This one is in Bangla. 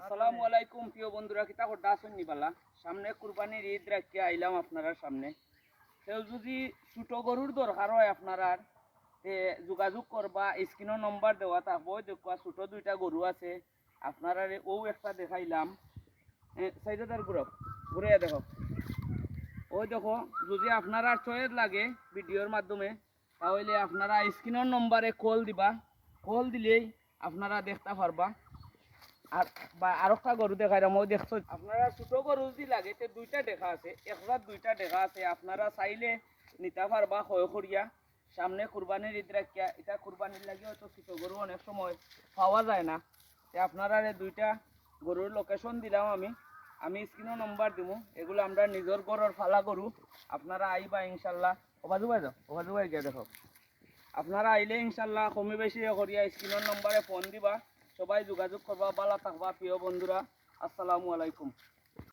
আসসালামু আলাইকুম প্রিয় বন্ধুরা, কিতা করতে আসুন নিবালা। সামনে কুরবানির ঈদ রাখতে আইলাম আপনার সামনে। কেউ যদি ছোট গরুর দরকার হয় আপনারা যোগাযোগ করবা, স্ক্রিনের নম্বর দেওয়া থাকবো। দেখবা ছোট দুইটা গরু আছে আপনারা, ও একটা দেখাইলাম সাইডার গ্রুপ ঘুরে দেখো। ওই দেখো, যদি আপনারা চয়েস লাগে ভিডিওর মাধ্যমে তাহলে আপনারা স্ক্রিনের নম্বরে কল দিবা। কল দিলেই আপনারা দেখতে পারবা। আর বা আরেকটা গরু দেখাইলাম, ওই দেখছো আপনারা ছোট গরু যদি লাগে তে দুইটা দেখা আছে, একবার দুইটা দেখা আছে। আপনারা চাইলে নিতে পারবা ক্ষয় করিয়া। সামনে কুরবানির ঈদ রাখিয়া, এটা কুরবানির লাগে হয়তো ছোট গরু অনেক সময় পাওয়া যায় না। তে আপনারা দুইটা গরুর লোকেশন দিলাম আমি স্ক্রিনের নম্বর দিব। এগুলো আমরা নিজের গরুর ফালা গরু। আপনারা আইবা ইনশাল্লাহ। ওবাজুবাই যাও, ওবাজুবাই গিয়ে দেখো। আপনারা আইলে ইনশাল্লাহ কমে বেশি করিয়া স্ক্রিনের নম্বরে ফোন দিবা। সবাই যোগাযোগ করবা। ভালো থাকবা প্রিয় বন্ধুরা। আসসালামু আলাইকুম।